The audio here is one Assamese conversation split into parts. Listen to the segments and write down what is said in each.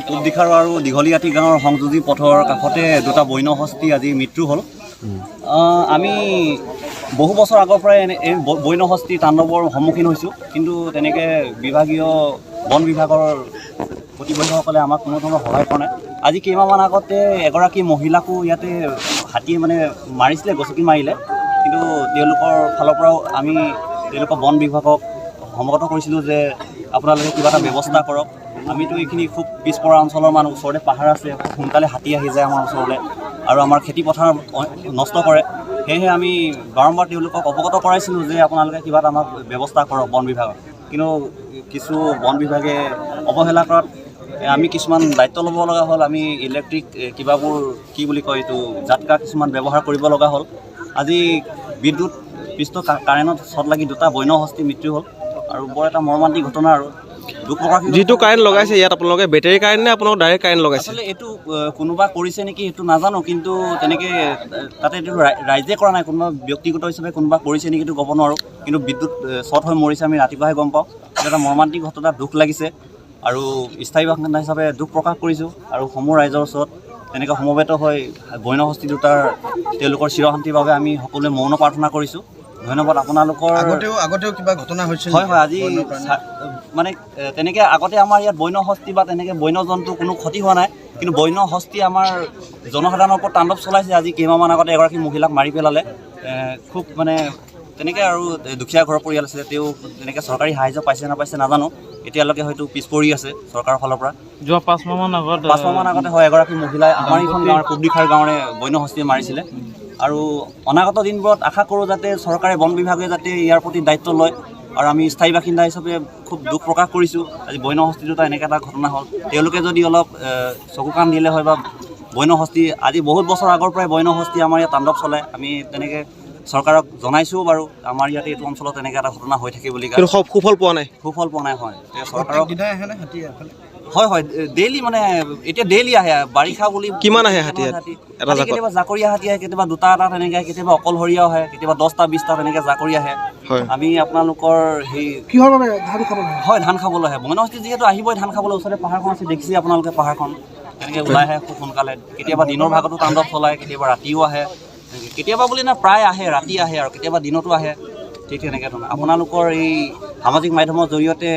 পূব দিখাৰু আৰু দীঘলীয়াতি গাঁৱৰ সংযোগী পথৰ কাষতে দুটা বন্য হস্তি আজি মৃত্যু হ'ল। আমি বহু বছৰ আগৰ পৰাই এই বন্য হস্তি তাণ্ডৱৰ সন্মুখীন হৈছোঁ, কিন্তু তেনেকৈ বিভাগীয় বন বিভাগৰ প্ৰতিবন্ধসকলে আমাক কোনো ধৰণৰ সহায় কৰা নাই। আজি কেইমাহমান আগতে এগৰাকী মহিলাকো ইয়াতে হাতীয়ে মাৰিছিলে, গছকি মাৰিলে, কিন্তু তেওঁলোকৰ ফালৰ পৰাও আমি তেওঁলোকৰ বন বিভাগক সমগত কৰিছিলোঁ যে আপোনালোকে কিবা এটা ব্যৱস্থা কৰক। আমিতো এইখিনি খুব পিছপৰা অঞ্চলৰ মানুহ, ওচৰতে পাহাৰ আছে, খুব সোনকালে হাতী আহি যায় আমাৰ ওচৰলৈ আৰু আমাৰ খেতি পথাৰ নষ্ট কৰে। সেয়েহে আমি বাৰম্বাৰ তেওঁলোকক অৱগত কৰাইছিলোঁ যে আপোনালোকে কিবা এটা আমাক ব্যৱস্থা কৰক বন বিভাগত, কিন্তু কিছু বন বিভাগে অৱহেলা কৰাত আমি কিছুমান দায়িত্ব ল'ব লগা হ'ল। আমি ইলেক্ট্ৰিক কিবাবোৰ কি বুলি কয় এইটো জাটকা কিছুমান ব্যৱহাৰ কৰিব লগা হ'ল। আজি বিদ্যুৎ পৃষ্ঠ কাৰেণ্টত শ্বৰ্ট লাগি দুটা বন্য হস্তি মৃত্যু হ'ল আৰু বৰ এটা মৰ্মান্তিক ঘটনা আৰু দুখ প্ৰকাশ। যিটো কাৰেণ্ট লগাইছে ইয়াত আপোনালোকে বেটেৰী কাৰেণ্ট নে আপোনালোকে ডাইৰেক্ট কাৰেণ্ট লগাইছে? আচলতে এইটো কোনোবা কৰিছে নেকি সেইটো নাজানো, কিন্তু তেনেকৈ তাতে এইটো ৰাইজে কৰা নাই, কোনোবা ব্যক্তিগত হিচাপে কোনোবা কৰিছে নেকি সেইটো ক'ব নোৱাৰোঁ, কিন্তু বিদ্যুৎ শ্বৰ্ট হৈ মৰিছে আমি ৰাতিপুৱাহে গম পাওঁ। এইটো এটা মৰ্মান্তিক ঘটনা, দুখ লাগিছে আৰু স্থায়ী বাসিন্দা হিচাপে দুখ প্ৰকাশ কৰিছোঁ আৰু সমূহ ৰাইজৰ ওচৰত তেনেকৈ সমবেত হৈ বন্য হস্তি দুটাৰ তেওঁলোকৰ চিৰশান্তিৰ বাবে আমি সকলোৱে মৌন প্ৰাৰ্থনা কৰিছোঁ। ধন্যবাদ। আপোনালোকৰ আগতেও কিবা ঘটনা হৈছিল? হয়, আজি তেনেকৈ আগতে আমাৰ ইয়াত বন্য হস্তি বা তেনেকৈ বন্য জন্তু কোনো ক্ষতি হোৱা নাই, কিন্তু বন্য হস্তি আমাৰ জনসাধাৰণৰ ওপৰত তাণ্ডৱ চলাইছে। আজি কেইমাহমান আগতে এগৰাকী মহিলাক মাৰি পেলালে। খুব তেনেকৈ আৰু দুখীয়া ঘৰৰ পৰিয়াল আছে, তেওঁ তেনেকৈ চৰকাৰী সাহায্য পাইছে নাপাইছে নাজানো, এতিয়ালৈকে হয়তো পিছ পৰি আছে চৰকাৰৰ ফালৰ পৰা। যোৱা 5 মাহমান আগতে হয় এগৰাকী মহিলাই আমাৰ এইখন গাঁৱৰ পূব দিখাৰ গাঁৱৰে বন্য হস্তিয়ে মাৰিছিলে। আৰু অনাগত দিনবোৰত আশা কৰোঁ যাতে চৰকাৰে বন বিভাগে যাতে ইয়াৰ প্ৰতি দায়িত্ব লয়, আৰু আমি স্থায়ী বাসিন্দা হিচাপে খুব দুখ প্ৰকাশ কৰিছোঁ। আজি বন্য হস্তি দুটা এনেকৈ এটা ঘটনা হ'ল, তেওঁলোকে যদি অলপ চকু কাণ দিলে হয় বা বন্য হস্তি আজি বহুত বছৰ আগৰ পৰাই বন্য হস্তি আমাৰ ইয়াত তাণ্ডৱ চলায়। আমি তেনেকৈ চৰকাৰক জনাইছোঁ বাৰু, আমাৰ ইয়াতে এইটো অঞ্চলত তেনেকৈ এটা ঘটনা হৈ থাকে বুলি। সুফল পোৱা নাই? হয়। চৰকাৰক হয় ডেইলি এতিয়া ডেইলি আহে, বাৰিষা বুলি। কিমান আহে হাতী? কেতিয়াবা জাকৰীয়া হাতী আহে, কেতিয়াবা দুটা এটা তেনেকৈ, কেতিয়াবা অকলশৰীয়াও আহে, কেতিয়াবা 10টা 20টা তেনেকৈ জাকৰি আহে। আমি আপোনালোকৰ কিহৰ বাবে ধান খাবলৈ? হয়, ধান খাবলৈ আহে। বন্য হস্তি যিহেতু আহিবই ধান খাবলৈ, ওচৰতে পাহাৰখন আছে, দেখিছে আপোনালোকে পাহাৰখন, তেনেকৈ ওলাই আহে খুব সোনকালে। কেতিয়াবা দিনৰ ভাগতো তাণ্ডৱ চলায়, কেতিয়াবা ৰাতিও আহে, কেতিয়াবা বুলি প্ৰায় আহে, ৰাতি আহে আৰু কেতিয়াবা দিনতো আহে। ঠিক তেনেকৈ আপোনালোকৰ এই সামাজিক মাধ্যমৰ জৰিয়তে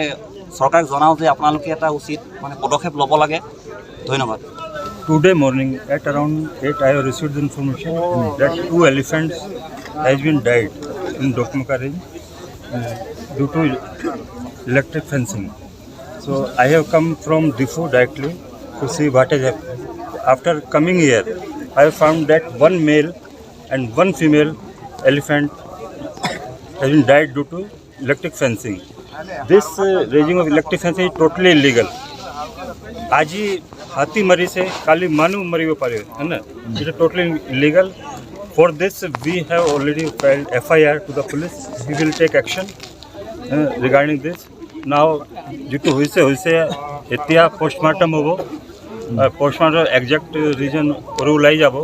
চৰকাৰক জনাওঁ যে আপোনালোকে এটা উচিত পদক্ষেপ ল'ব লাগে। ধন্যবাদ। Today morning at around 8 I have received the information that 2 elephants has been died in Dokmuka range due to electric fencing. So I have come from Difu directly to see what has happened. After coming here, I have found that 1 male and 1 female elephant has been died due to electric fencing. This raising of electric fencing is totally illegal. आज ही हाथी मरी से काली मानव मरी हो पारे है ना, it is totally illegal. For this we have already filed FIR to the police. We will take action regarding this. Now जितु हुईसे एतिया पोस्टमार्टम होबो. पोस्टमार्टम एक्जेक्ट रीजन ओलाई जाबो,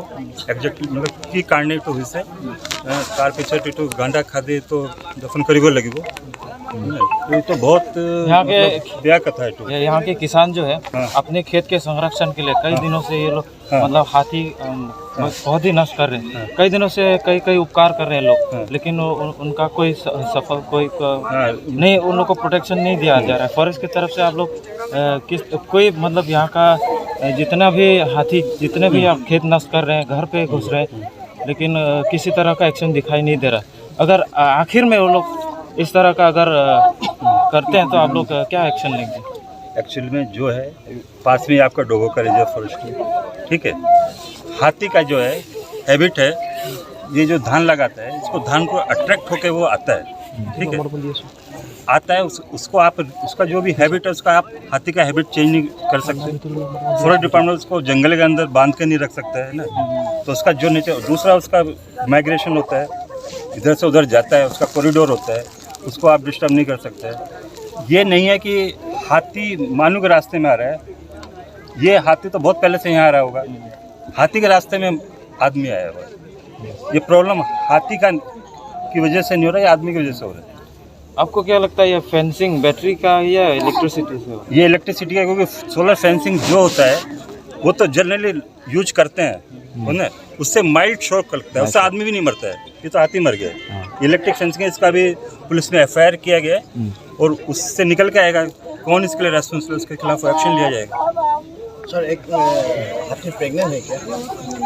एक्जेक्ट की कारणे तो हुईसे तार पिछे तो गांडा खादे तो दफन करिबो लगिबो. ये तो बहुत यहाँ के ब्या कथा है. यहाँ के किसान जो है अपने खेत के संरक्षण के लिए कई दिनों से ये लोग हाथी बहुत ही नष्ट कर रहे हैं. कई दिनों से कई उपकार कर रहे हैं लोग, लेकिन उनका कोई सफल नहीं, उन लोग को प्रोटेक्शन नहीं दिया जा रहा है. फॉरेस्ट की तरफ से आप लोग कोई यहाँ का जितना भी हाथी जितने भी खेत नष्ट कर रहे हैं, घर पे घुस रहे हैं, लेकिन किसी तरह का एक्शन दिखाई नहीं दे रहा. अगर आखिर में वो लोग इस तरह का अगर करते हैं तो आप लोग क्या एक्शन लेंगे? एक्चुअली में जो है पास में आपका डोगोका रिजर्व फॉरेस्ट है, ठीक है. हाथी का जो है हैबिट है, ये जो धान लगाता है इसको धान को अट्रैक्ट होकर वो आता है, ठीक है. आता है उसको आप उसका जो भी हैबिट है उसका आप हाथी का हैबिट चेंज नहीं कर सकते. फॉरेस्ट डिपार्टमेंट उसको जंगल के अंदर बांध के नहीं रख सकता है ना. तो उसका जो नेचर, दूसरा उसका माइग्रेशन होता है, इधर से उधर जाता है, उसका कॉरिडोर होता है, उसको आप डिस्टर्ब नहीं कर सकते. ये नहीं है कि हाथी मानू के रास्ते में आ रहा है. ये हाथी तो बहुत पहले से यहाँ आ रहा होगा, हाथी के रास्ते में आदमी आया हुआ. ये प्रॉब्लम हाथी की वजह से नहीं हो रहा है, आदमी की वजह से हो रहा है. आपको क्या लगता है ये फेंसिंग बैटरी का है या इलेक्ट्रिसिटी से हो? ये इलेक्ट्रिसिटी का, क्योंकि सोलर फेंसिंग जो होता है वो तो जनरली यूज करते हैं, है ना, उससे माइल्ड शॉक लगता है, उससे आदमी भी नहीं मरता है, ये तो हाथी मर गया। इलेक्ट्रिक फेंसिंग इसका भी पुलिस में FIR किया गया है और उससे निकल के आएगा कौन इसके लिए रेस्पॉन्सिबल, उसके खिलाफ एक्शन लिया जाएगा। सर एक हाथी प्रेग्नेंट है क्या?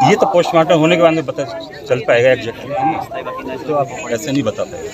ये तो पोस्टमार्टम होने के बाद में पता चल पाएगा एग्जैक्टली, तो आप ऐसे नहीं बता पाएंगे।